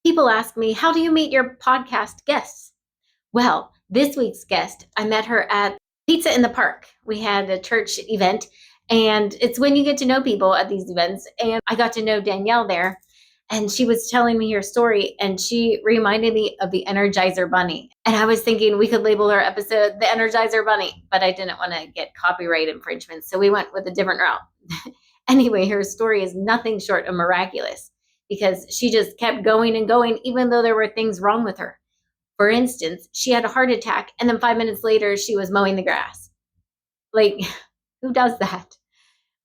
People ask me, how do you meet your podcast guests? Well, this week's guest, I met her at Pizza in the Park. We had a church event, and it's when you get to know people at these events. And I got to know Danielle there, and she was telling me her story, and she reminded me of the Energizer Bunny. And I was thinking we could label our episode The Energizer Bunny, but I didn't want to get copyright infringement, so we went with a different route. Anyway, her story is nothing short of miraculous because she just kept going and going, even though there were things wrong with her. For instance, she had a heart attack, and then 5 minutes later, she was mowing the grass. Like, who does that?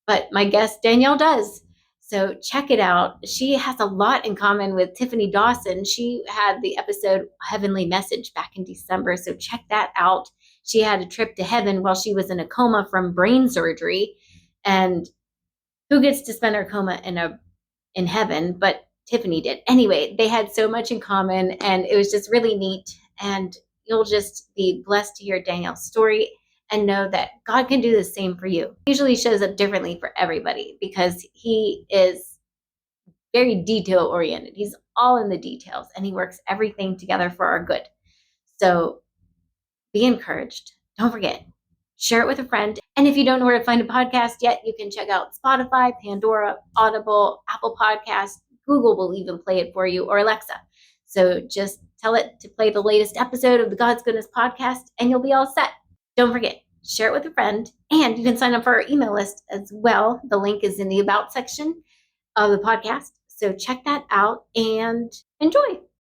But my guest, Danielle, does. So check it out. She has a lot in common with Tiffany Dawson. She had the episode Heavenly Message back in December. So check that out. She had a trip to heaven while she was in a coma from brain surgery. And who gets to spend her coma in heaven? But Tiffany did. Anyway, they had so much in common, and it was just really neat. And you'll just be blessed to hear Danielle's story and know that God can do the same for you. He usually shows up differently for everybody because he is very detail oriented. He's all in the details, and he works everything together for our good. So be encouraged. Don't forget, share it with a friend. And if you don't know where to find a podcast yet, you can check out Spotify, Pandora, Audible, Apple Podcasts. Google will even play it for you, or Alexa. So just tell it to play the latest episode of the God's Goodness podcast, and you'll be all set. Don't forget, share it with a friend, and you can sign up for our email list as well. The link is in the About section of the podcast. So check that out and enjoy.